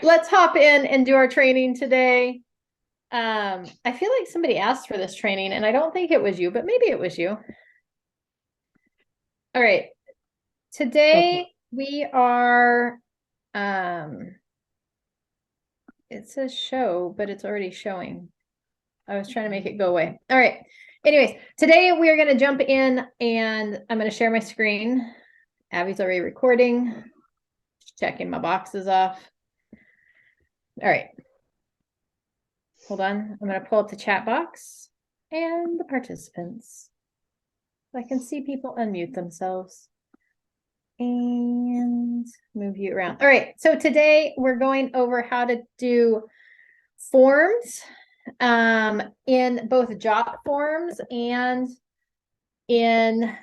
right, let's hop in and do our training today. I feel like somebody asked for this training and I don't think it was you, but maybe it was you. All right. Today we are, it says show, but it's already showing. I was trying to make it go away. All right. Anyways, today we are going to jump in and I'm going to share my screen. Abby's already recording. Just checking my boxes off. All right. Hold on. I'm going to pull up the chat box and the participants. So I can see people unmute themselves and move you around. All right. So today we're going over how to do forms in both Jotforms and in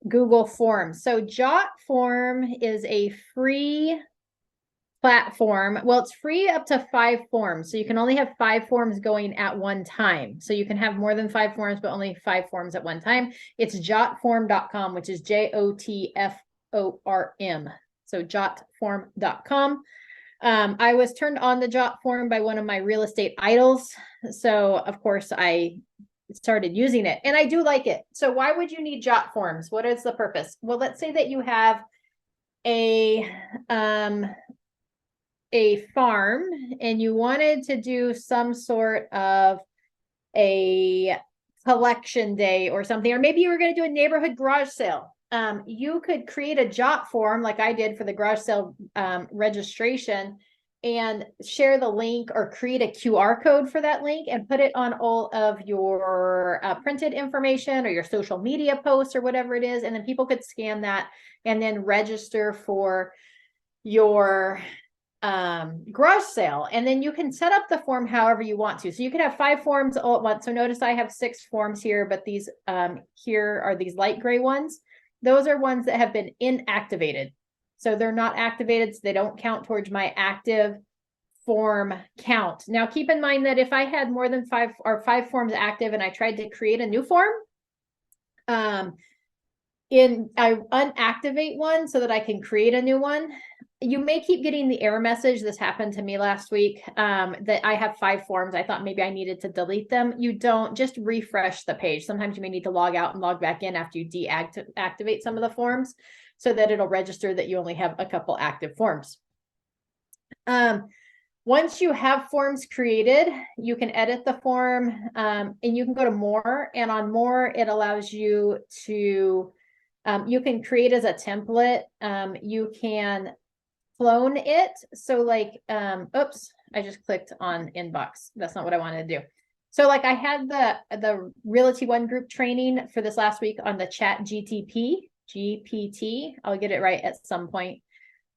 Google Forms. So Jotform is a free platform. Well, it's free up to 5 forms. So you can only have 5 forms going at one time. So you can have more than 5 forms, but only 5 forms at one time. It's jotform.com, which is Jotform. So jotform.com. I was turned on the Jotform by one of my real estate idols. So of course I started using it and I do like it. So why would you need Jotforms? What is the purpose? Well, let's say that you have a farm and you wanted to do some sort of a collection day or something, or maybe you were going to do a neighborhood garage sale. You could create a Jotform like I did for the garage sale registration and share the link or create a QR code for that link and put it on all of your printed information or your social media posts or whatever it is. And then people could scan that and then register for your garage sale. And then you can set up the form however you want to. So you could have 5 forms all at once. So notice I have 6 forms here, but these here are these light gray ones. Those are ones that have been inactivated. So they're not activated, so they don't count towards my active form count. Now keep in mind that if I had more than 5 forms active and I tried to create a new form, I unactivate one so that I can create a new one. You may keep getting the error message. This happened to me last week, that I have 5 forms. I thought maybe I needed to delete them. You don't. Just refresh the page. Sometimes you may need to log out and log back in after you deactivate some of the forms so that it'll register that you only have a couple active forms. Once you have forms created, you can edit the form and you can go to more, and on more, it allows you to, you can create as a template. You can clone it. So like, oops, I just clicked on inbox. That's not what I wanted to do. So like I had the Realty One group training for this last week on the Chat GPT. I'll get it right at some point.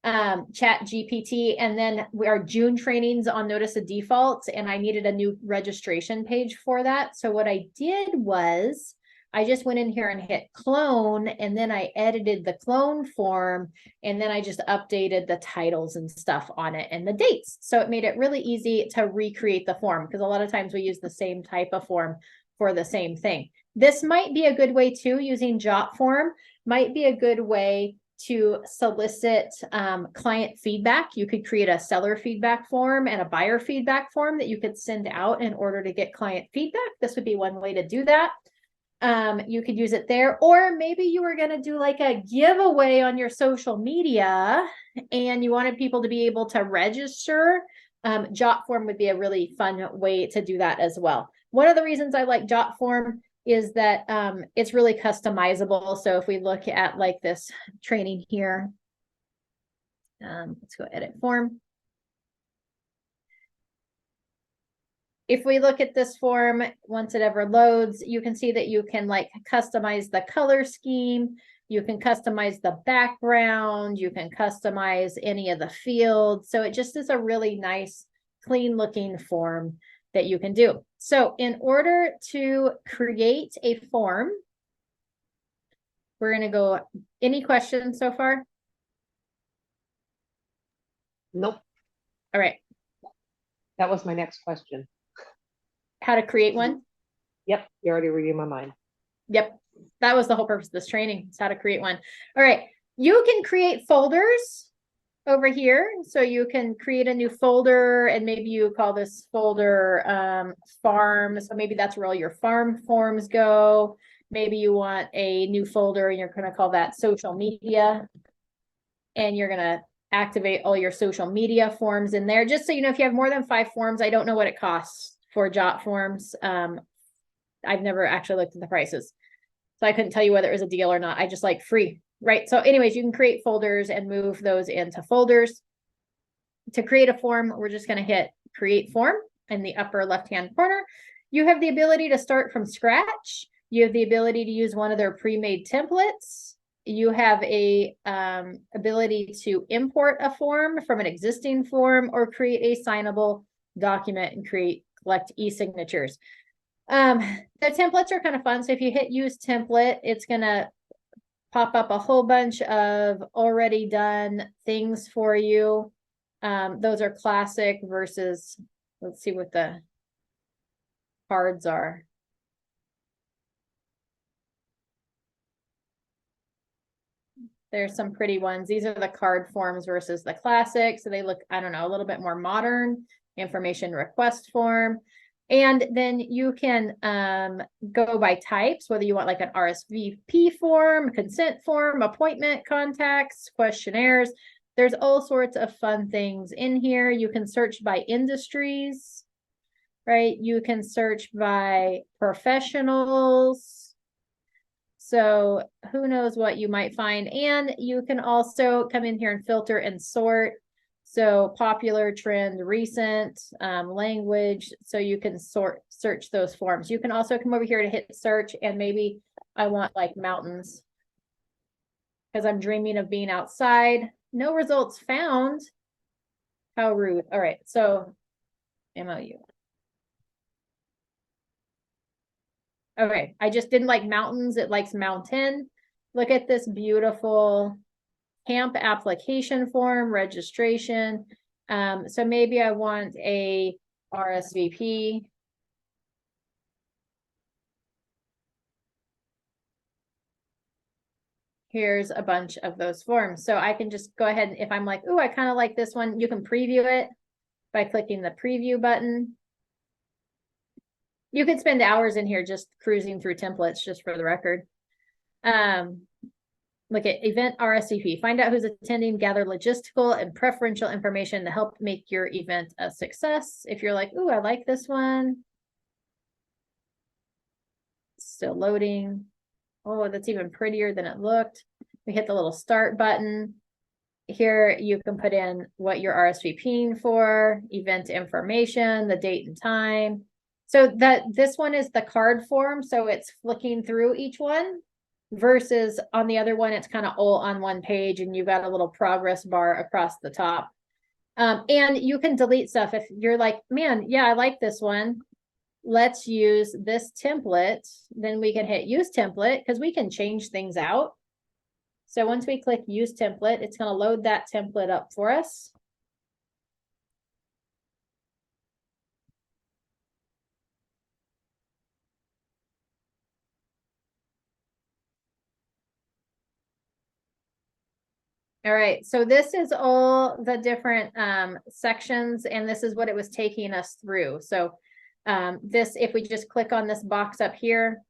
Chat GPT, and then our June trainings on notice of defaults, and I needed a new registration page for that. So what I did was I just went in here and hit clone, and then I edited the clone form, and then I just updated the titles and stuff on it and the dates. So it made it really easy to recreate the form, because a lot of times we use the same type of form for the same thing. This might be a good way too, using Jotform might be a good way to solicit client feedback. You could create a seller feedback form and a buyer feedback form that you could send out in order to get client feedback. This would be one way to do that. You could use it there, or maybe you were going to do like a giveaway on your social media and you wanted people to be able to register. Jotform would be a really fun way to do that as well. One of the reasons I like Jotform is that it's really customizable. So if we look at like this training here, let's go edit form. If we look at this form, once it ever loads, you can see that you can like customize the color scheme. You can customize the background. You can customize any of the fields. So it just is a really nice, clean looking form that you can do. So in order to create a form, we're going to go, any questions so far? Nope. All right. That was my next question. How to create one? Yep. You're already reading my mind. Yep. That was the whole purpose of this training. It's how to create one. All right. You can create folders. over here. So you can create a new folder and maybe you call this folder farm. So maybe that's where all your farm forms go. Maybe you want a new folder and you're going to call that social media. And you're going to activate all your social media forms in there. Just so you know, if you have more than 5 forms, I don't know what it costs for Jotforms. I've never actually looked at the prices. So I couldn't tell you whether it was a deal or not. I just like free, right? So anyways, you can create folders and move those into folders. To create a form, we're just going to hit create form in the upper left-hand corner. You have the ability to start from scratch. You have the ability to use one of their pre-made templates. You have a ability to import a form from an existing form or create a signable document and collect e-signatures. The templates are kind of fun. So if you hit use template, it's going to pop up a whole bunch of already done things for you. Those are classic versus, let's see what the cards are. There's some pretty ones. These are the card forms versus the classic. So they look, I don't know, a little bit more modern. Information request form. And then you can go by types, whether you want like an RSVP form, consent form, appointment, contacts, questionnaires. There's all sorts of fun things in here. You can search by industries, right? You can search by professionals. So who knows what you might find. And you can also come in here and filter and sort. So popular, trend, recent, language. So you can search those forms. You can also come over here to hit search and maybe I want like mountains because I'm dreaming of being outside. No results found. How rude. All right. So MOU. Okay. I just didn't like mountains. It likes mountain. Look at this beautiful camp application form, registration. So maybe I want a RSVP. Here's a bunch of those forms. So I can just go ahead and if I'm like, oh, I kind of like this one, you can preview it by clicking the preview button. You could spend hours in here just cruising through templates, just for the record. Look at event RSVP. Find out who's attending, gather logistical and preferential information to help make your event a success. If you're like, ooh, I like this one. Still loading. Oh, that's even prettier than it looked. We hit the little start button. Here you can put in what you're RSVPing for, event information, the date and time. So this one is the card form. So it's flicking through each one. Versus on the other one, it's kind of all on one page and you've got a little progress bar across the top. And you can delete stuff if you're like, man, yeah, I like this one. Let's use this template. Then we can hit use template because we can change things out. So once we click use template, it's going to load that template up for us. All right, so this is all the different sections, and this is what it was taking us through. So this, if we just click on this box up here.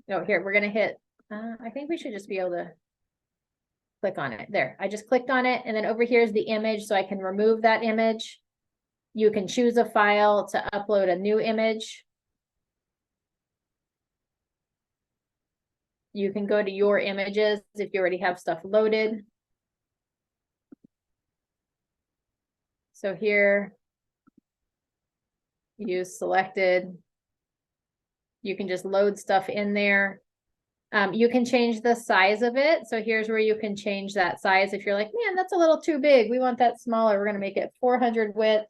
Oh, here, we're gonna hit, I think we should just be able to click on it. There, I just clicked on it, and then over here is the image, so I can remove that image. You can choose a file to upload a new image. You can go to your images if you already have stuff loaded. So here, use selected. You can just load stuff in there. You can change the size of it. So here's where you can change that size. If you're like, man, that's a little too big. We want that smaller. We're going to make it 400 width.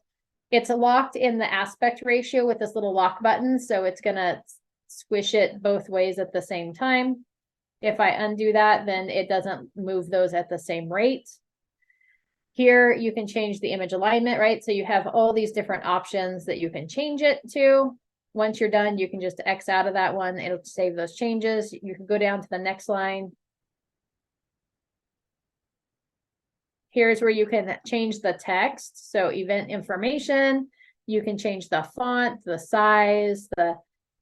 It's locked in the aspect ratio with this little lock button. So it's going to squish it both ways at the same time. If I undo that, then it doesn't move those at the same rate. Here, you can change the image alignment, right? So you have all these different options that you can change it to. Once you're done, you can just X out of that one. It'll save those changes. You can go down to the next line. here's where you can change the text. So event information, you can change the font, the size, the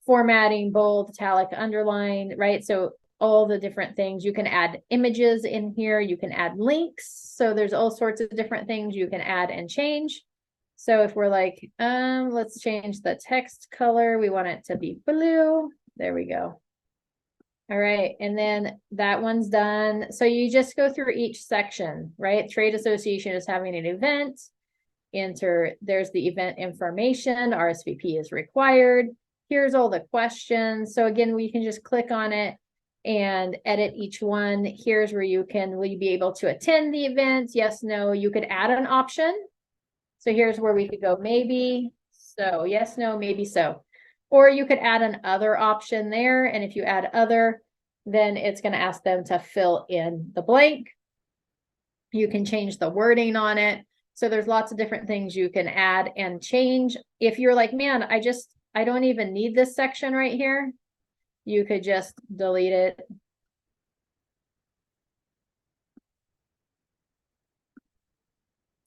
formatting, bold, italic, underline, right? So all the different things. You can add images in here. You can add links. So there's all sorts of different things you can add and change. So if we're like, let's change the text color. We want it to be blue. There we go. All right, and then that one's done. So you just go through each section, right? Trade association is having an event. Enter, there's the event information, RSVP is required. Here's all the questions. So again, we can just click on it and edit each one. Here's where you can, will you be able to attend the event? Yes, no, you could add an option. So here's where we could go, maybe, so yes, no, maybe so. Or you could add an other option there. And if you add other, then it's going to ask them to fill in the blank. You can change the wording on it. So there's lots of different things you can add and change. If you're like, man, I don't even need this section right here, you could just delete it.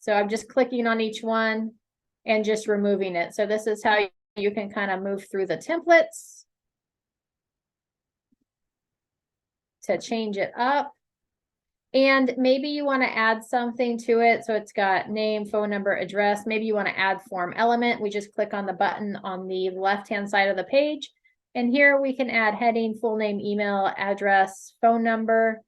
So I'm just clicking on each one and just removing it. So this is how you can kind of move through the templates to change it up. And maybe you want to add something to it. So it's got name, phone number, address. Maybe you want to add form element. We just click on the button on the left-hand side of the page. And here we can add heading, full name, email, address, phone number,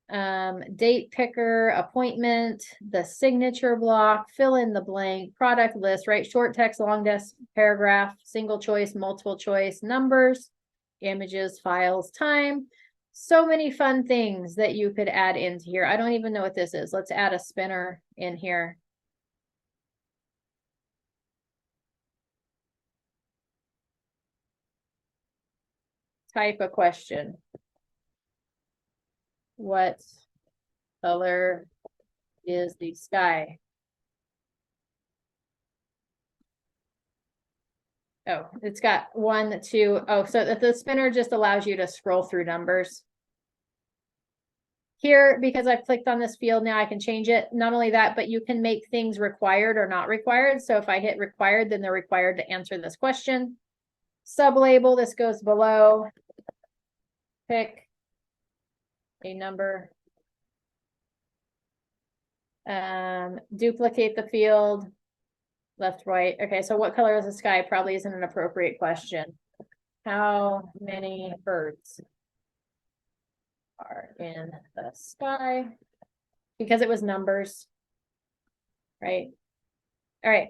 date picker, appointment, the signature block, fill in the blank, product list, right? Short text, long text, paragraph, single choice, multiple choice, numbers, images, files, time. So many fun things that you could add into here. I don't even know what this is. Let's add a spinner in here. Type a question. What color is the sky? Oh, it's got 1, 2. Oh, so the spinner just allows you to scroll through numbers. Here, because I've clicked on this field now, I can change it. Not only that, but you can make things required or not required. So if I hit required, then they're required to answer this question. Sublabel, this goes below. Pick a number. Duplicate the field. Left, right. Okay, so what color is the sky? Probably isn't an appropriate question. How many birds are in the sky? Because it was numbers, right? All right.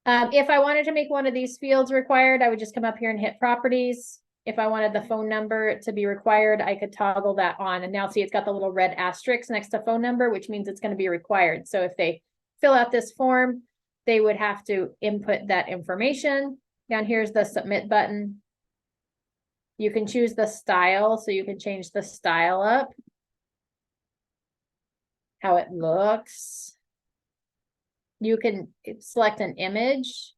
If I wanted to make one of these fields required, I would just come up here and hit properties. If I wanted the phone number to be required, I could toggle that on. And now see, it's got the little red asterisk next to phone number, which means it's going to be required. So if they fill out this form, they would have to input that information. Down here's the submit button. You can choose the style, so you can change the style up, how it looks. You can select an image.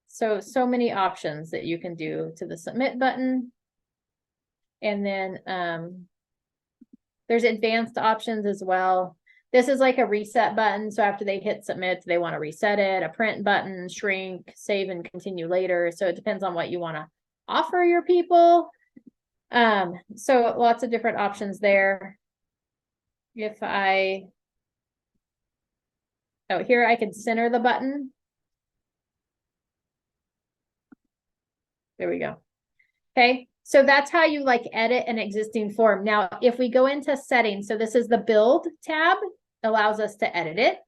So many options that you can do to the submit button. And then there's advanced options as well. This is like a reset button. So after they hit submit, they want to reset it, a print button, shrink, save and continue later. So it depends on what you want to offer your people. So lots of different options there. If I, oh, here I can center the button. There we go. Okay. So that's how you like edit an existing form. Now, if we go into settings, so this is the build tab, allows us to edit it.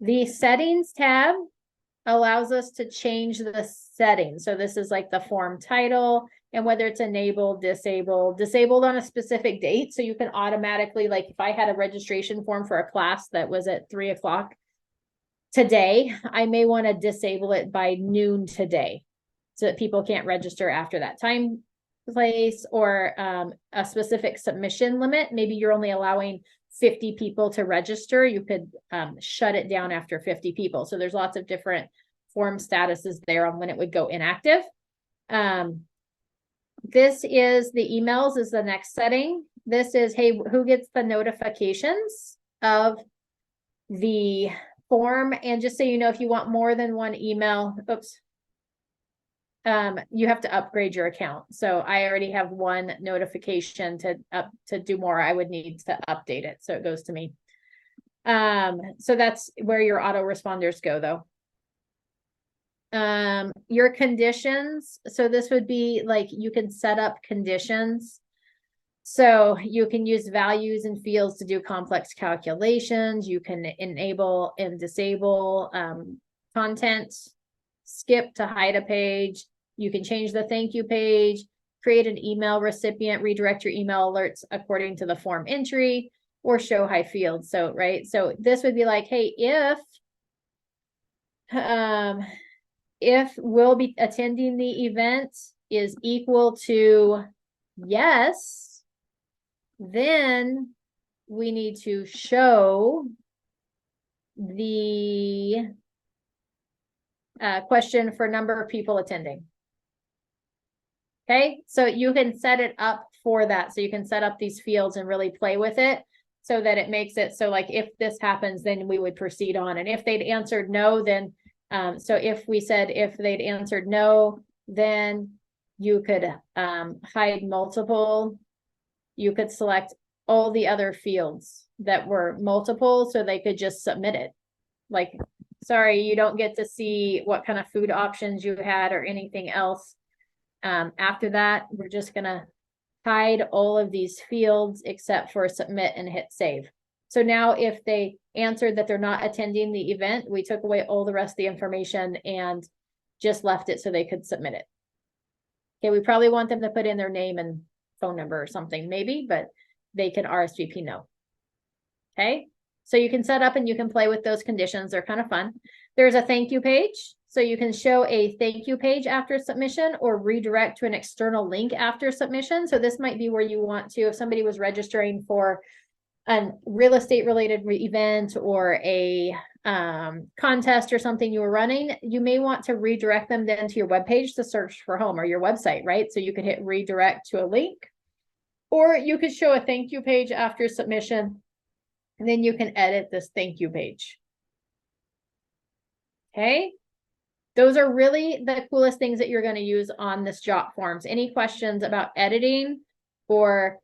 The settings tab allows us to change the settings. So this is like the form title and whether it's enabled, disabled on a specific date. So you can automatically, like if I had a registration form for a class that was at 3 o'clock today, I may want to disable it by noon today, so that people can't register after that time place, or a specific submission limit. Maybe you're only allowing 50 people to register. You could shut it down after 50 people. So there's lots of different form statuses there on when it would go inactive. This is the emails is the next setting. This is, hey, who gets the notifications of the form. And just so you know, if you want more than one email, you have to upgrade your account. So I already have one notification to do more. I would need to update it. So it goes to me. So that's where your autoresponders go though. Your conditions. So this would be like, you can set up conditions. So you can use values and fields to do complex calculations. You can enable and disable content, skip to hide a page. You can change the thank you page, create an email recipient, redirect your email alerts according to the form entry, or show hide fields. So, right. So this would be like, hey, if we'll be attending the event is equal to yes, then we need to show the question for number of people attending. Okay, so you can set it up for that. So you can set up these fields and really play with it so that it makes it so like if this happens, then we would proceed on. And if they'd answered no, then so if we said if they'd answered no, then you could hide multiple. You could select all the other fields that were multiple so they could just submit it. Like, sorry, you don't get to see what kind of food options you had or anything else. After that, we're just gonna hide all of these fields except for submit and hit save. So now if they answered that they're not attending the event, we took away all the rest of the information and just left it so they could submit it. Okay, we probably want them to put in their name and phone number or something maybe, but they can RSVP no. Okay, so you can set up and you can play with those conditions. They're kind of fun. There's a thank you page. So you can show a thank you page after submission or redirect to an external link after submission. So this might be where you want to, if somebody was registering for a real estate related event or a contest or something you were running, you may want to redirect them then to your webpage to search for home or your website, right? So you could hit redirect to a link, or you could show a thank you page after submission, and then you can edit this thank you page. Okay. Those are really the coolest things that you're going to use on this Jotforms. Any questions about editing or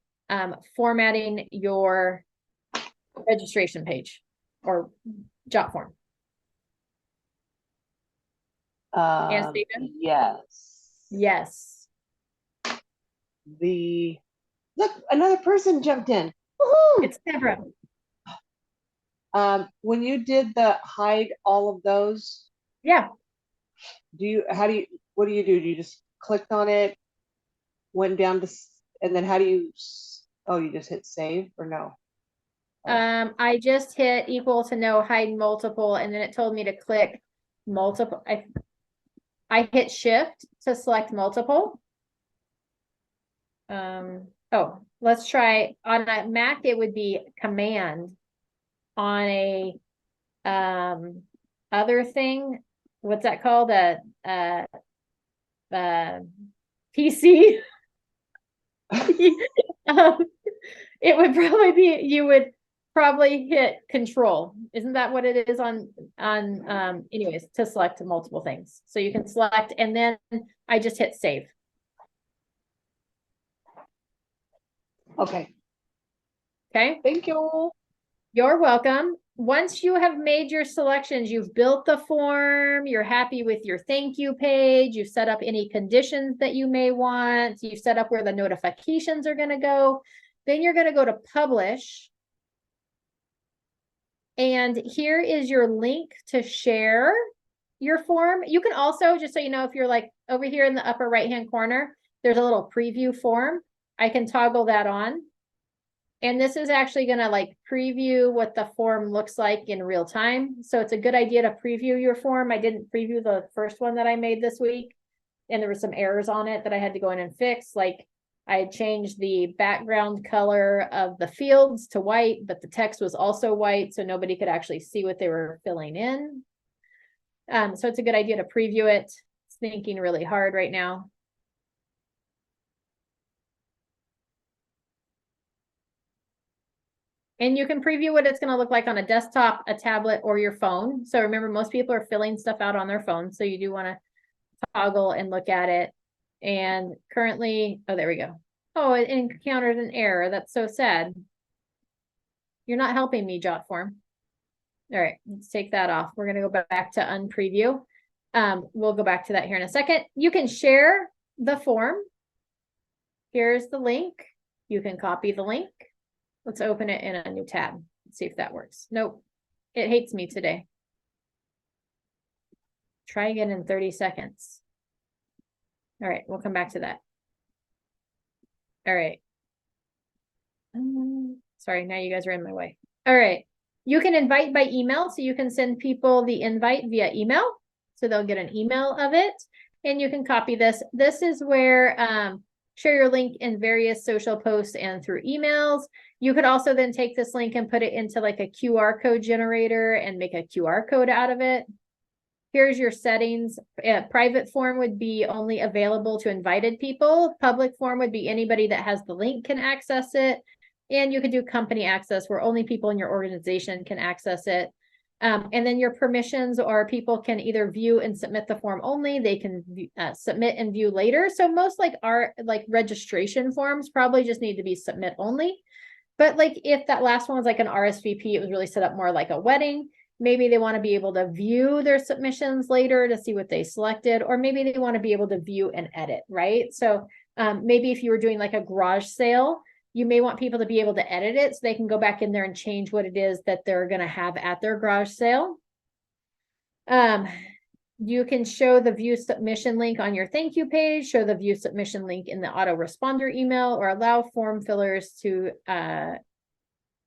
formatting your registration page or Jotform? Yes, Stephen? Yes. Yes. Look, another person jumped in. Woohoo! It's Deborah. When you did the hide all of those, Yeah. what do you do? Do you just clicked on it, went down to, and then how do you, you just hit save or no? I just hit equal to no, hide multiple, and then it told me to click multiple. I hit shift to select multiple. Let's try on a Mac, it would be command. On a other thing, what's that called? PC. It would probably be, you would probably hit control. Isn't that what it is on anyways, to select multiple things. So you can select, and then I just hit save. Okay. Okay. Thank you. You're welcome. Once you have made your selections, you've built the form, you're happy with your thank you page, you've set up any conditions that you may want, you've set up where the notifications are going to go, then you're going to go to publish. And here is your link to share your form. You can also, just so you know, if you're like over here in the upper right-hand corner, there's a little preview form. I can toggle that on. And this is actually going to like preview what the form looks like in real time. So it's a good idea to preview your form. I didn't preview the first one that I made this week, and there were some errors on it that I had to go in and fix. Like I had changed the background color of the fields to white, but the text was also white, so nobody could actually see what they were filling in. So it's a good idea to preview it. It's thinking really hard right now. And you can preview what it's going to look like on a desktop, a tablet, or your phone. So remember, most people are filling stuff out on their phone. So you do want to toggle and look at it. And currently, oh, there we go. Oh, it encountered an error. That's so sad. You're not helping me, Jotform. All right, let's take that off. We're going to go back to unpreview. We'll go back to that here in a second. You can share the form. Here's the link. You can copy the link. Let's open it in a new tab. Let's see if that works. Nope. It hates me today. Try again in 30 seconds. All right, we'll come back to that. All right. Sorry, now you guys are in my way. All right. You can invite by email, so you can send people the invite via email. So they'll get an email of it. And you can copy this. This is where share your link in various social posts and through emails. You could also then take this link and put it into like a QR code generator and make a QR code out of it. Here's your settings. Private form would be only available to invited people. Public form would be anybody that has the link can access it. And you could do company access where only people in your organization can access it. And then your permissions or people can either view and submit the form only. They can submit and view later. So most like registration forms probably just need to be submit only. But like if that last one was like an RSVP, it was really set up more like a wedding. Maybe they want to be able to view their submissions later to see what they selected, or maybe they want to be able to view and edit, right? So maybe if you were doing like a garage sale, you may want people to be able to edit it so they can go back in there and change what it is that they're going to have at their garage sale. You can show the view submission link on your thank you page, show the view submission link in the autoresponder email, or allow form fillers to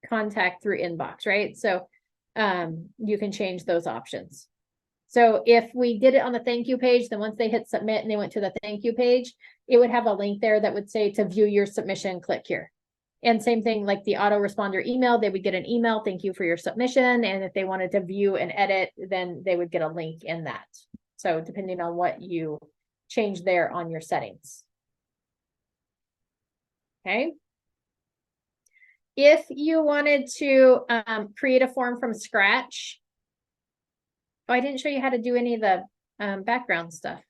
contact through inbox, right? So you can change those options. So if we did it on the thank you page, then once they hit submit and they went to the thank you page, it would have a link there that would say to view your submission, click here. And same thing like the autoresponder email, they would get an email, thank you for your submission. And if they wanted to view and edit, then they would get a link in that. So depending on what you change there on your settings. Okay. If you wanted to create a form from scratch, oh, I didn't show you how to do any of the background stuff.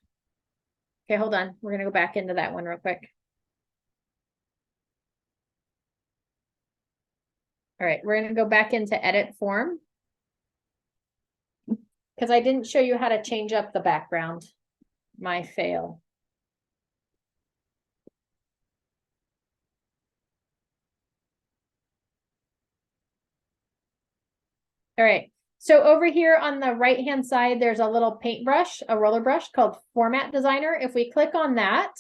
Okay, hold on. We're going to go back into that one real quick. All right, we're going to go back into edit form because I didn't show you how to change up the background. My fail. All right, so over here on the right-hand side, there's a little paintbrush, a roller brush called Format Designer. If we click on that,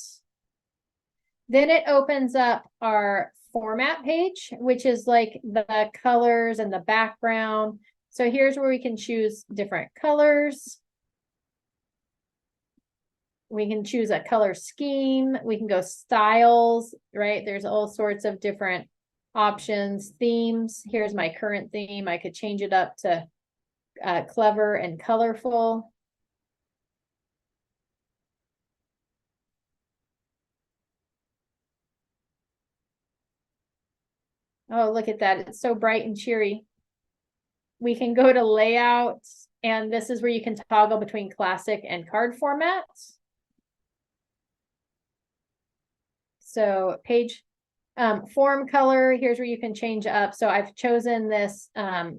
then it opens up our format page, which is like the colors and the background. So here's where we can choose different colors. We can choose a color scheme. We can go styles, right? There's all sorts of different options. Themes. Here's my current theme. I could change it up to clever and colorful. Oh, look at that. It's so bright and cheery. We can go to layout, and this is where you can toggle between classic and card formats. So page form color, here's where you can change up. So I've chosen this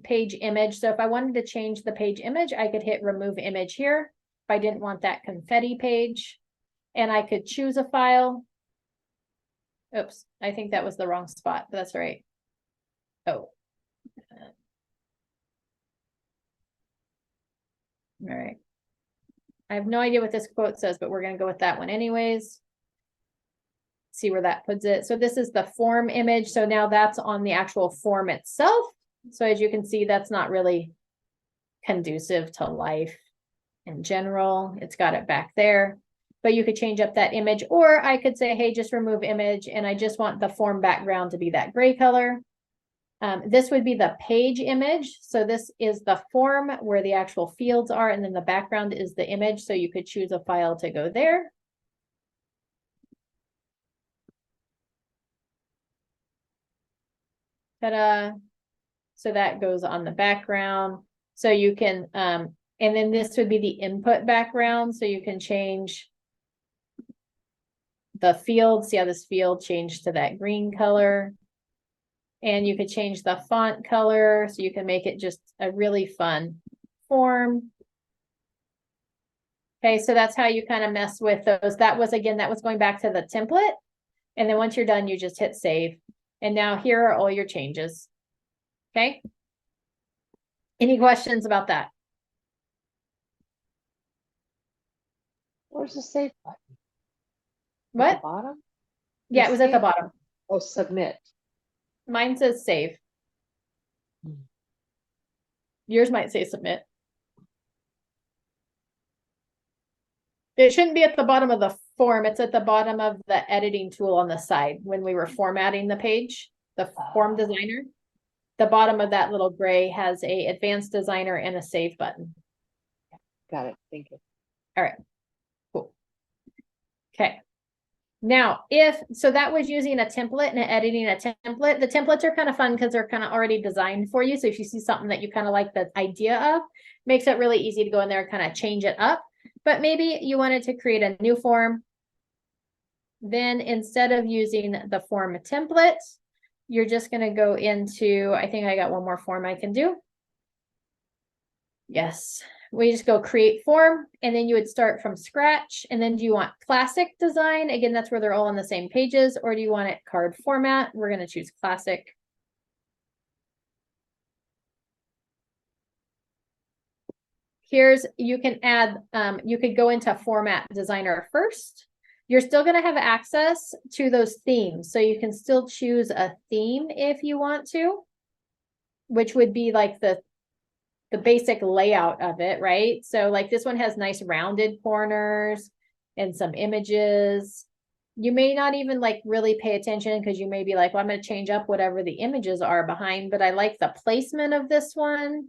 page image. So if I wanted to change the page image, I could hit remove image here. If I didn't want that confetti page, and I could choose a file. Oops, I think that was the wrong spot, but that's all right. Oh. All right. I have no idea what this quote says, but we're going to go with that one anyways. See where that puts it. So this is the form image. So now that's on the actual form itself. So as you can see, that's not really conducive to life in general. It's got it back there, but you could change up that image, or I could say, hey, just remove image. And I just want the form background to be that gray color. This would be the page image. So this is the form where the actual fields are, and then the background is the image. So you could choose a file to go there. Ta-da. So that goes on the background. So you can, and then this would be the input background. So you can change the field. See how this field changed to that green color. And you could change the font color. So you can make it just a really fun form. Okay, so that's how you kind of mess with those. That was, again, that was going back to the template. And then once you're done, you just hit save. And now here are all your changes. Okay. Any questions about that? Where's the save button? At What? the bottom? Yeah, it was at the save- bottom. Oh, submit. Mine says save. Hmm. Yours might say submit. It shouldn't be at the bottom of the form. It's at the bottom of the editing tool on the side when we were formatting the page, the form designer. The bottom of that little gray has a advanced designer and a save button. Got it. Thank you. All right, cool. Okay. Now, so that was using a template and editing a template. The templates are kind of fun because they're kind of already designed for you. So if you see something that you kind of like the idea of, makes it really easy to go in there and kind of change it up. But maybe you wanted to create a new form. Then instead of using the form template, you're just going to go into, I think I got one more form I can do. Yes, we just go create form, and then you would start from scratch. And then do you want classic design? Again, that's where they're all on the same pages. Or do you want it card format? We're going to choose classic. Here's, you can add, you could go into format designer first. You're still going to have access to those themes. So you can still choose a theme if you want to, which would be like the basic layout of it, right? So like this one has nice rounded corners and some images. You may not even like really pay attention because you may be like, well, I'm going to change up whatever the images are behind, but I like the placement of this one.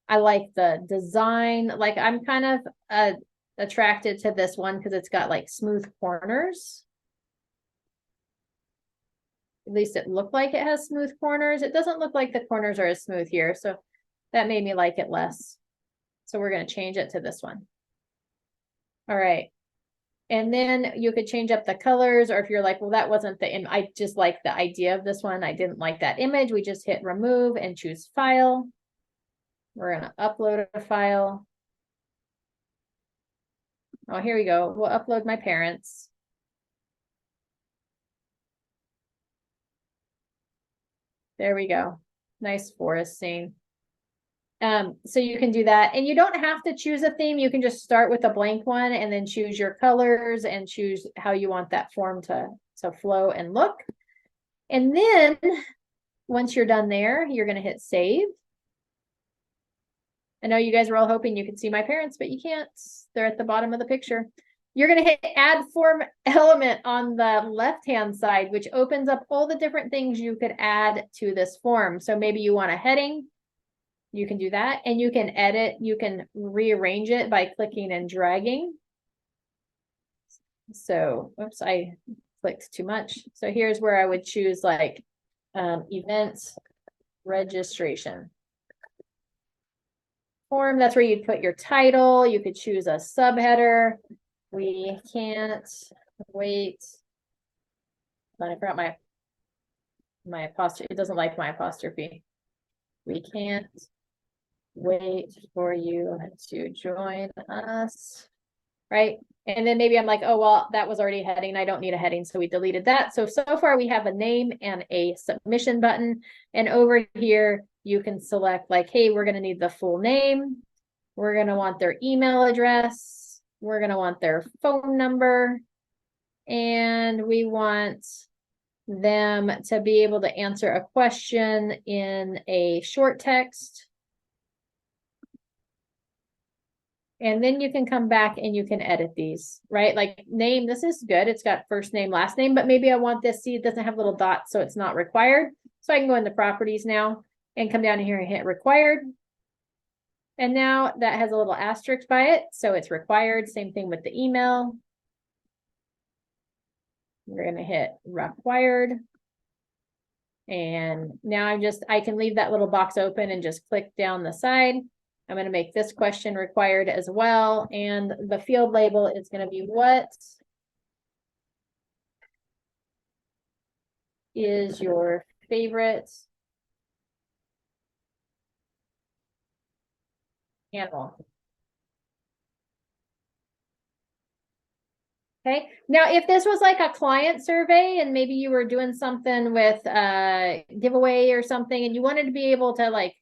I like the design. Like I'm kind of attracted to this one because it's got like smooth corners. At least it looked like it has smooth corners. It doesn't look like the corners are as smooth here. So that made me like it less. So we're going to change it to this one. All right. And then you could change up the colors, or if you're like, well, that wasn't I just like the idea of this one. I didn't like that image. We just hit remove and choose file. We're going to upload a file. Oh, here we go. We'll upload my parents. There we go. Nice forest scene. So you can do that, and you don't have to choose a theme. You can just start with a blank one and then choose your colors and choose how you want that form to flow and look. And then once you're done there, you're going to hit save. I know you guys were all hoping you could see my parents, but you can't. They're at the bottom of the picture. You're going to hit add form element on the left-hand side, which opens up all the different things you could add to this form. So maybe you want a heading. You can do that, and you can edit, you can rearrange it by clicking and dragging. So, oops, I clicked too much. So here's where I would choose like event registration form. That's where you'd put your title. You could choose a subheader. We can't wait. I forgot my apostrophe. It doesn't like my apostrophe. We can't wait for you to join us, right? And then maybe I'm like, oh, well, that was already a heading. I don't need a heading. So we deleted that. So far we have a name and a submission button. And over here, you can select like, hey, we're going to need the full name. We're going to want their email address. We're going to want their phone number. And we want them to be able to answer a question in a short text. And then you can come back and you can edit these, right? Like name, this is good. It's got first name, last name, but maybe I want this, see, it doesn't have little dots, so it's not required. So I can go into properties now and come down here and hit required. And now that has a little asterisk by it, so it's required. Same thing with the email. We're going to hit required. And now I can leave that little box open and just click down the side. I'm going to make this question required as well. And the field label is going to be what is your favorite animal? Okay, now if this was like a client survey and maybe you were doing something with a giveaway or something and you wanted to be able to like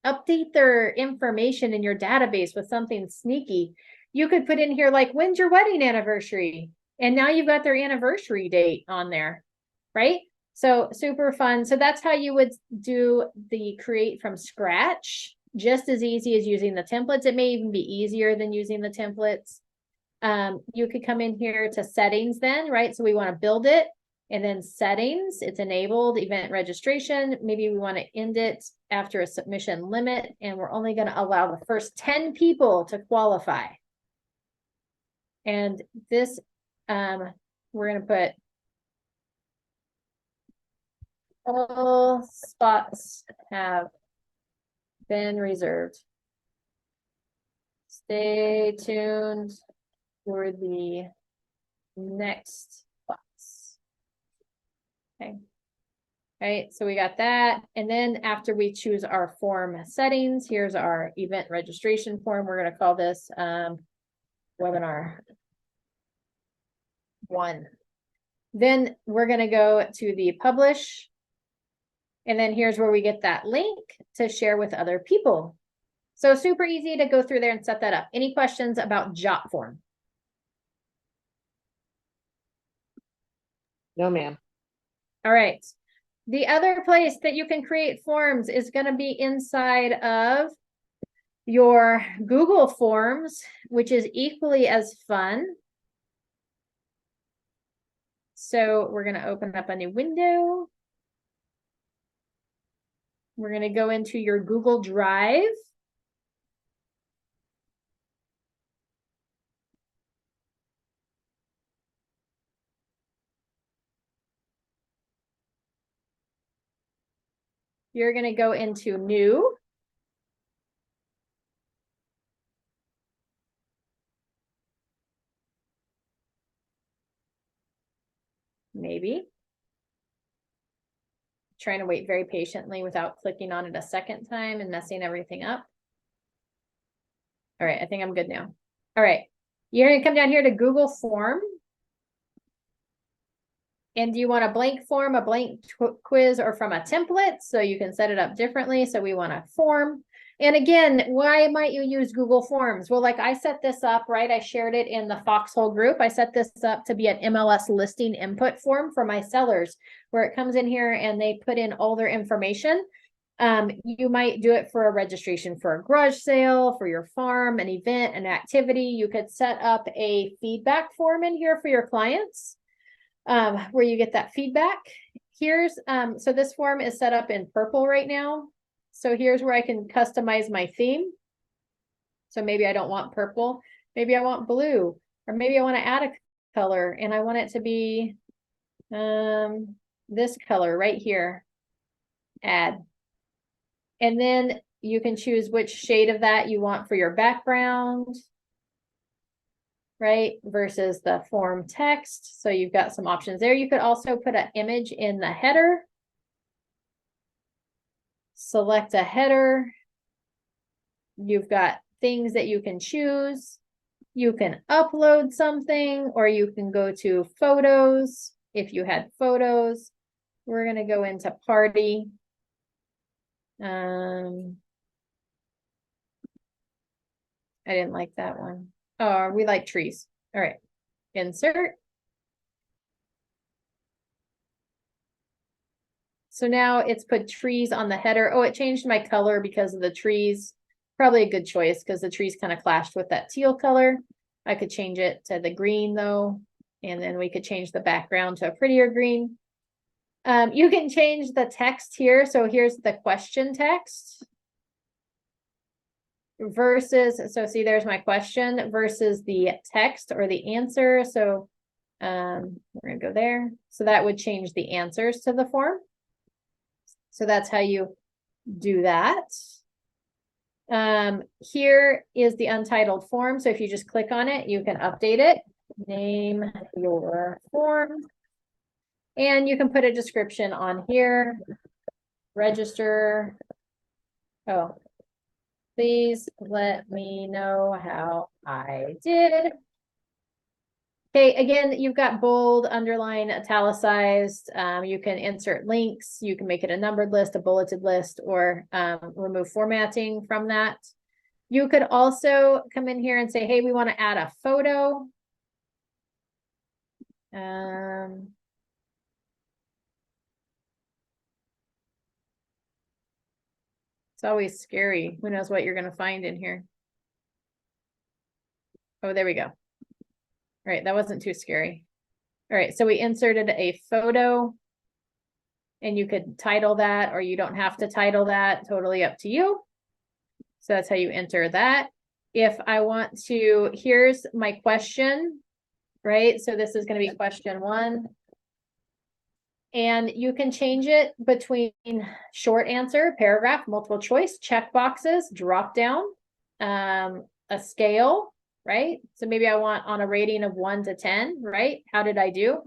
update their information in your database with something sneaky, you could put in here like, when's your wedding anniversary? And now you've got their anniversary date on there, right? So super fun. So that's how you would do the create from scratch, just as easy as using the templates. It may even be easier than using the templates. You could come in here to settings then, right? So we want to build it and then settings, it's enabled event registration. Maybe we want to end it after a submission limit, and we're only going to allow the first 10 people to qualify. And this, we're going to put all spots have been reserved. Stay tuned for the next box. Okay. All right, so we got that. And then after we choose our form settings, here's our event registration form. We're going to call this webinar 1. Then we're going to go to the publish. And then here's where we get that link to share with other people. So super easy to go through there and set that up. Any questions about Jotform? No, ma'am. All right. The other place that you can create forms is going to be inside of your Google Forms, which is equally as fun. So we're going to open up a new window. We're going to go into your Google Drive. You're going to go into new. Maybe. Trying to wait very patiently without clicking on it a second time and messing everything up. All right, I think I'm good now. All right, you're going to come down here to Google Form. And do you want a blank form, a blank quiz, or from a template? So you can set it up differently. So we want a form. And again, why might you use Google Forms? Well, like I set this up, right? I shared it in the Foxhole group. I set this up to be an MLS listing input form for my sellers, where it comes in here and they put in all their information. You might do it for a registration for a garage sale, for your farm, an event, an activity. You could set up a feedback form in here for your clients. Where you get that feedback. Here's, so this form is set up in purple right now. So here's where I can customize my theme. So maybe I don't want purple, maybe I want blue, or maybe I want to add a color and I want it to be this color right here, add. And then you can choose which shade of that you want for your background. Right, versus the form text. So you've got some options there. You could also put an image in the header. Select a header. You've got things that you can choose. You can upload something, or you can go to photos. If you had photos, we're going to go into party. I didn't like that one. Oh, we like trees. All right, insert. So now it's put trees on the header. Oh, it changed my color because of the trees. Probably a good choice because the trees kind of clashed with that teal color. I could change it to the green though, and then we could change the background to a prettier green. You can change the text here. So here's the question text. Versus, so see, there's my question versus the text or the answer. So we're gonna go there. So that would change the answers to the form. So that's how you do that. Here is the untitled form. So if you just click on it, you can update it. Name your form. And you can put a description on here. Register. Oh, please let me know how I did. Okay, again, you've got bold, underline, italicized. You can insert links. You can make it a numbered list, a bulleted list, or remove formatting from that. You could also come in here and say, hey, we want to add a photo. It's always scary. Who knows what you're going to find in here? Oh, there we go. All right, that wasn't too scary. All right, so we inserted a photo, and you could title that, or you don't have to title that, totally up to you. So that's how you enter that. If I want to, here's my question, right? So this is going to be question 1. And you can change it between short answer, paragraph, multiple choice, check boxes, drop down, a scale, right? So maybe I want on a rating of 1 to 10, right? How did I do?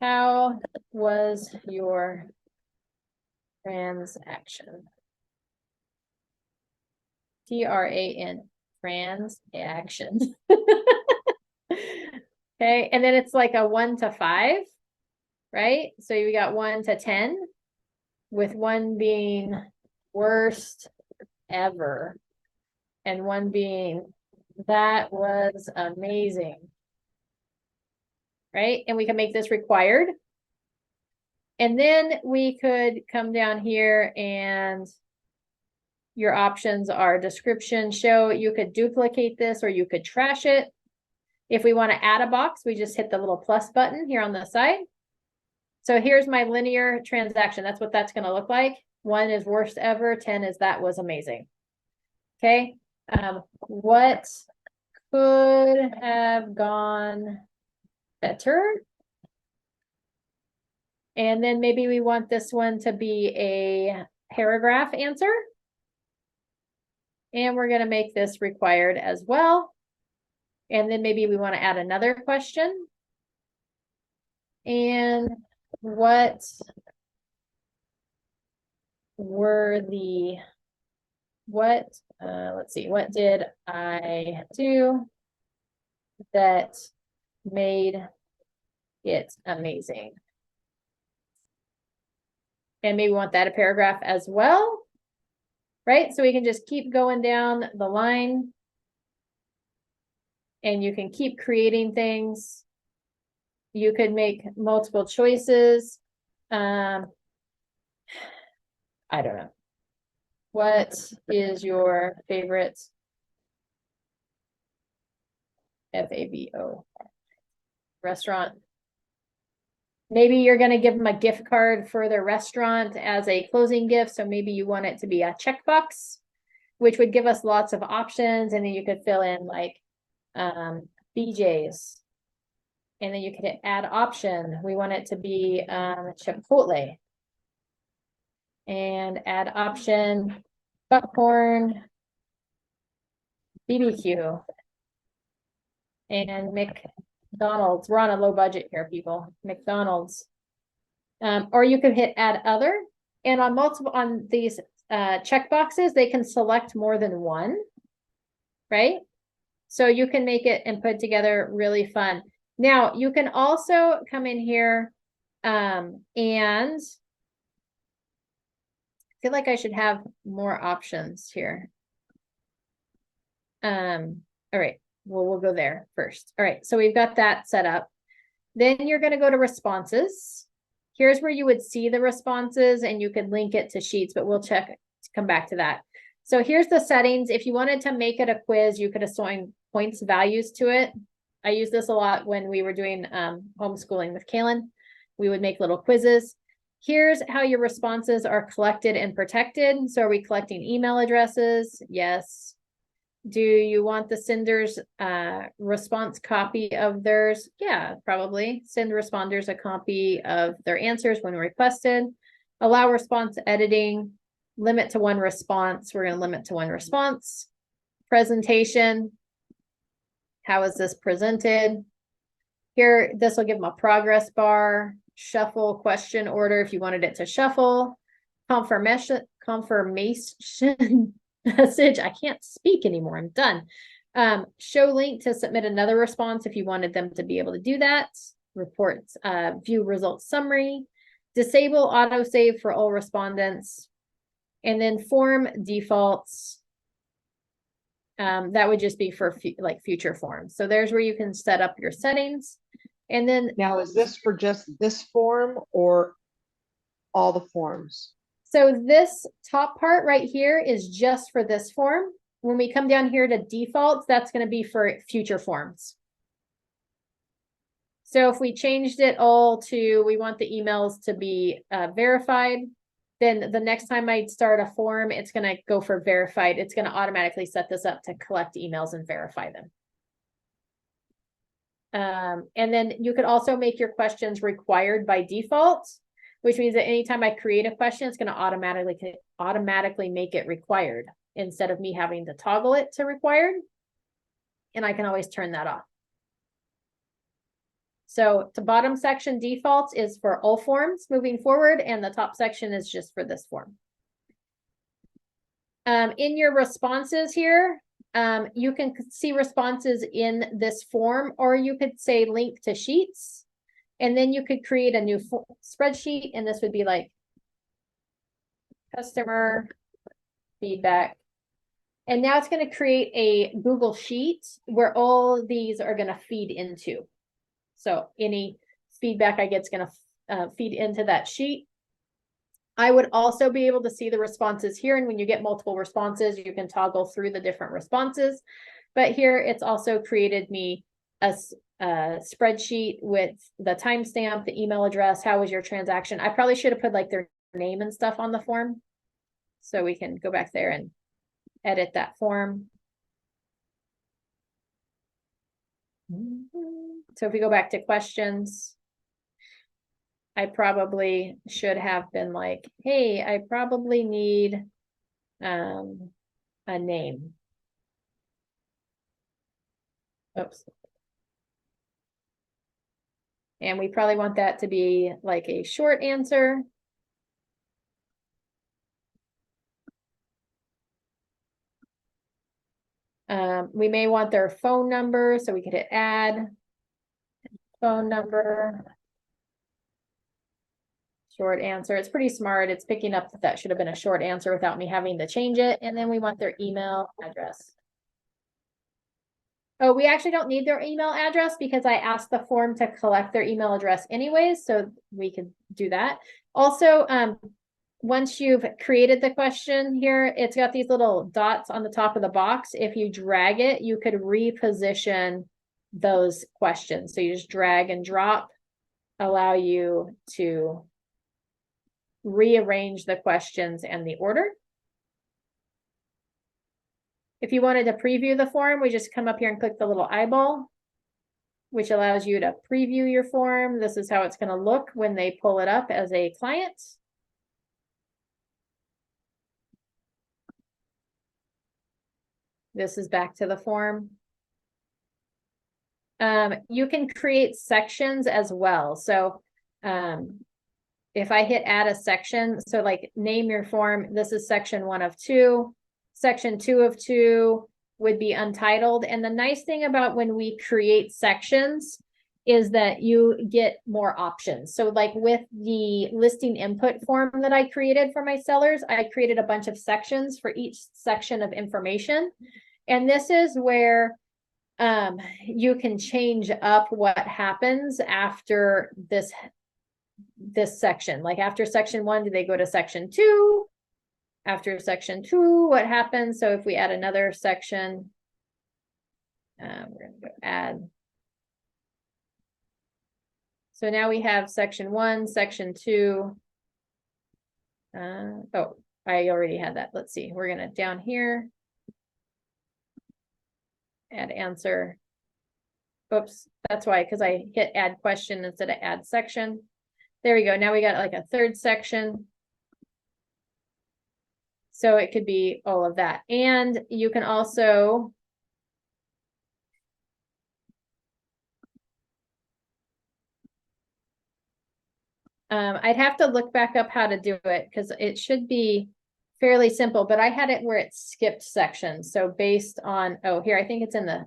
How was your transaction? TRAN, transaction. Okay, and then it's like a 1 to 5, right? So you got 1 to 10, with 1 being worst ever, and 1 being that was amazing, right? And we can make this required. And then we could come down here and your options are description, show. You could duplicate this or you could trash it. If we want to add a box, we just hit the little plus button here on the side. So here's my linear transaction. That's what that's going to look like. 1 is worst ever. 10 is that was amazing. Okay. What could have gone better? And then maybe we want this one to be a paragraph answer. And we're going to make this required as well. And then maybe we want to add another question. And what were the, let's see, what did I do that made it amazing? And maybe we want that a paragraph as well, right? So we can just keep going down the line. And you can keep creating things. You could make multiple choices. I don't know. What is your favorite FAVO restaurant? Maybe you're going to give them a gift card for their restaurant as a closing gift. So maybe you want it to be a checkbox, which would give us lots of options. And then you could fill in like BJ's. And then you could hit add option. We want it to be Chipotle. And add option Buckhorn BBQ. And McDonald's. We're on a low budget here, people. McDonald's. Or you could hit add other. And on these check boxes, they can select more than one, right? So you can make it and put together really fun. Now you can also come in here and I feel like I should have more options here. All right. Well, we'll go there first. All right. So we've got that set up. Then you're going to go to responses. Here's where you would see the responses and you could link it to Sheets, but we'll check to come back to that. So here's the settings. If you wanted to make it a quiz, you could assign points values to it. I use this a lot when we were doing homeschooling with Kaylin. We would make little quizzes. Here's how your responses are collected and protected. So are we collecting email addresses? Yes. Do you want the sender's response copy of theirs? Yeah, probably. Send responders a copy of their answers when requested. Allow response editing, limit to one response. We're going to limit to one response. Presentation. How is this presented? Here, this will give them a progress bar, shuffle question order if you wanted it to shuffle, confirmation message. I can't speak anymore. I'm done. Show link to submit another response if you wanted them to be able to do that. Reports, view results summary, disable autosave for all respondents, and then form defaults. That would just be for like future forms. So there's where you can set up your settings. And then Now, is this for just this form or all the forms? so this top part right here is just for this form. When we come down here to defaults, that's going to be for future forms. So if we changed it all to, we want the emails to be verified, then the next time I start a form, it's going to go for verified. It's going to automatically set this up to collect emails and verify them. And then you could also make your questions required by default, which means that anytime I create a question, it's going to automatically make it required instead of me having to toggle it to required. And I can always turn that off. So the bottom section defaults is for all forms moving forward, and the top section is just for this form. In your responses here, you can see responses in this form, or you could say link to sheets, and then you could create a new spreadsheet, and this would be like customer feedback. And now it's going to create a Google Sheet where all these are going to feed into. So any feedback I get is going to feed into that sheet. I would also be able to see the responses here. And when you get multiple responses, you can toggle through the different responses. But here it's also created me a spreadsheet with the timestamp, the email address, how was your transaction. I probably should have put like their name and stuff on the form. So we can go back there and edit that form. So if we go back to questions, I probably should have been like, hey, I probably need a name. Oops. And we probably want that to be like a short answer. We may want their phone number, so we could hit add phone number. Short answer. It's pretty smart. It's picking up that that should have been a short answer without me having to change it. And then we want their email address. Oh, we actually don't need their email address because I asked the form to collect their email address anyways, so we could do that. Also, once you've created the question here, it's got these little dots on the top of the box. If you drag it, you could reposition those questions. So you just drag and drop, allow you to rearrange the questions and the order. If you wanted to preview the form, we just come up here and click the little eyeball, which allows you to preview your form. This is how it's going to look when they pull it up as a client. This is back to the form. You can create sections as well. So if I hit add a section, so like name your form, this is section 1 of 2. Section 2 of 2 would be untitled. And the nice thing about when we create sections is that you get more options. So like with the listing input form that I created for my sellers, I created a bunch of sections for each section of information. And this is where you can change up what happens after this section. Like after section 1, do they go to section 2? After section 2, what happens? So if we add another section, we're going to go add. So now we have section 1, section 2. Oh, I already had that. Let's see. We're going to down here. Add answer. Oops, that's why, because I hit add question instead of add section. There we go. Now we got like a third section. So it could be all of that. And you can also I'd have to look back up how to do it because it should be fairly simple, but I had it where it skipped sections. So based on, oh, here, I think it's in the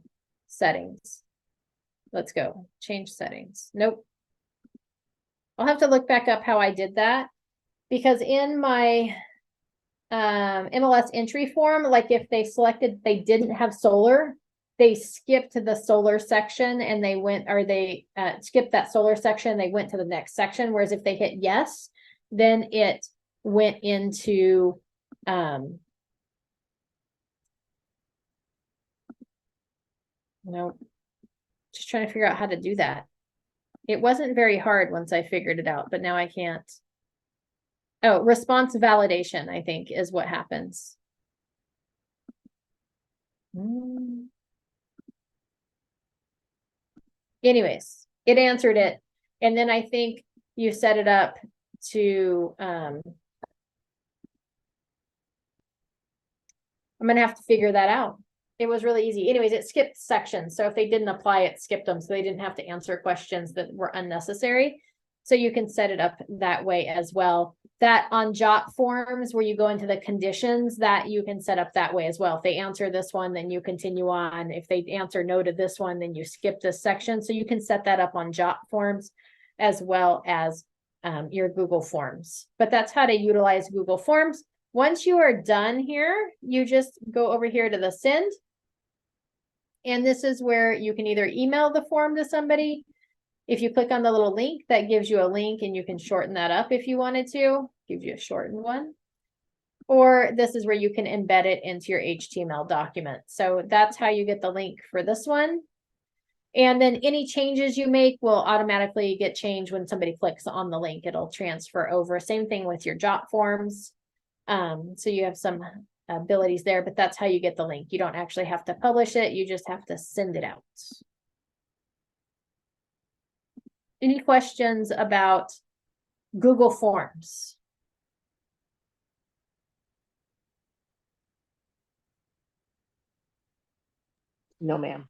settings. Let's go change settings. Nope. I'll have to look back up how I did that because in my MLS entry form, like if they selected, they didn't have solar, they skipped the solar section and they went, or they skipped that solar section, they went to the next section. Whereas if they hit yes, then it went into, no, just trying to figure out how to do that. It wasn't very hard once I figured it out, but now I can't. Oh, response validation, I think, is what happens. Anyways, it answered it. And then I think you set it up to, I'm gonna have to figure that out. It was really easy. Anyways, it skipped sections. So if they didn't apply, it skipped them. So they didn't have to answer questions that were unnecessary. So you can set it up that way as well. That on Jotforms, where you go into the conditions, that you can set up that way as well. If they answer this one, then you continue on. If they answer no to this one, then you skip this section. So you can set that up on Jotforms as well as your Google Forms. But that's how to utilize Google Forms. Once you are done here, you just go over here to the send. And this is where you can either email the form to somebody. If you click on the little link, that gives you a link and you can shorten that up if you wanted to, gives you a shortened one. Or this is where you can embed it into your HTML document. So that's how you get the link for this one. And then any changes you make will automatically get changed when somebody clicks on the link. It'll transfer over. Same thing with your Jotforms. So you have some abilities there, but that's how you get the link. You don't actually have to publish it. You just have to send it out. Any questions about Google Forms? No, ma'am.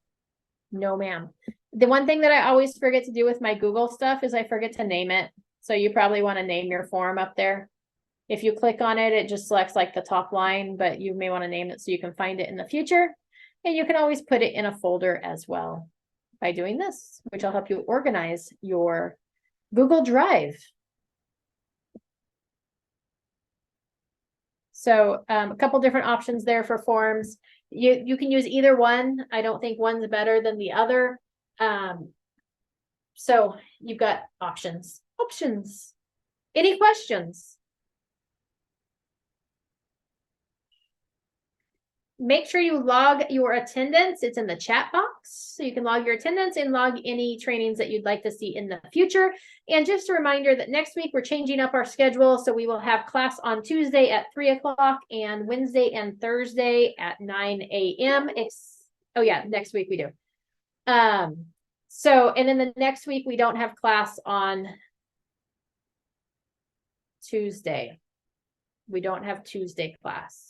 No, ma'am. The one thing that I always forget to do with my Google stuff is I forget to name it. So you probably want to name your form up there. If you click on it, it just selects like the top line, but you may want to name it so you can find it in the future. And you can always put it in a folder as well by doing this, which will help you organize your Google Drive. So a couple different options there for forms. You can use either one. I don't think one's better than the other. So you've got options. Any questions? Make sure you log your attendance. It's in the chat box. So you can log your attendance and log any trainings that you'd like to see in the future. And just a reminder that next week we're changing up our schedule. So we will have class on Tuesday at 3 o'clock and Wednesday and Thursday at 9 a.m. Oh yeah, next week we do. So, and then the next week we don't have class on Tuesday. We don't have Tuesday class.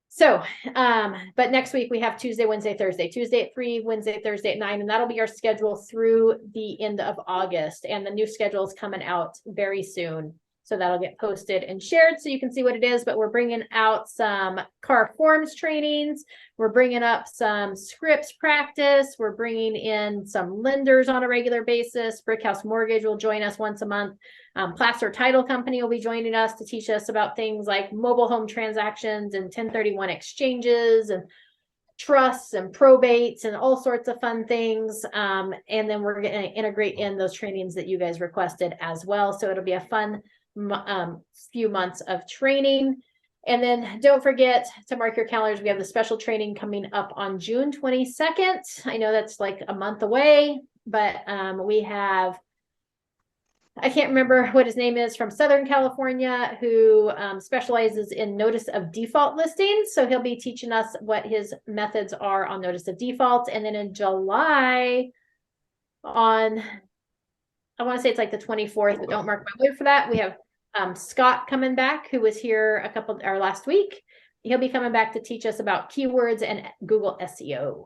So, but next week we have Tuesday, Wednesday, Thursday, Tuesday at 3, Wednesday, Thursday at 9, and that'll be our schedule through the end of August. And the new schedule is coming out very soon. So that'll get posted and shared so you can see what it is, but we're bringing out some car forms trainings. We're bringing up some scripts practice. We're bringing in some lenders on a regular basis. Brickhouse Mortgage will join us once a month. Placer Title Company will be joining us to teach us about things like mobile home transactions and 1031 exchanges and trusts and probates and all sorts of fun things. And then we're going to integrate in those trainings that you guys requested as well. So it'll be a fun few months of training. And then don't forget to mark your calendars. We have the special training coming up on June 22nd. I know that's like a month away, but we have, I can't remember what his name is, from Southern California, who specializes in notice of default listings. So he'll be teaching us what his methods are on notice of default. And then in July on, I want to say it's like the 24th, but don't mark my word for that. We have Scott coming back, who was here last week. He'll be coming back to teach us about keywords and Google SEO.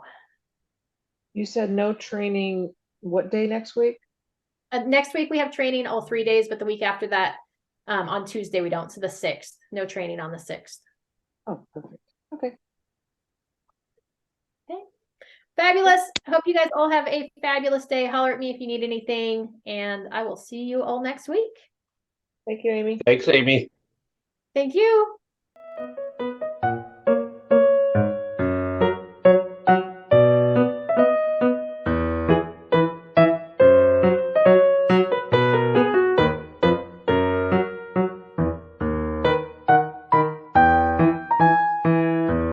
You said no training, what day next week? Next week we have training all 3 days, but the week after that, on Tuesday we don't. So the 6th, no training on the 6th. Oh, perfect. Okay. Okay. Fabulous. Hope you guys all have a fabulous day. Holler at me if you need anything, and I will see you all next week. Thank you, Amy. Thanks, Amy. Thank you.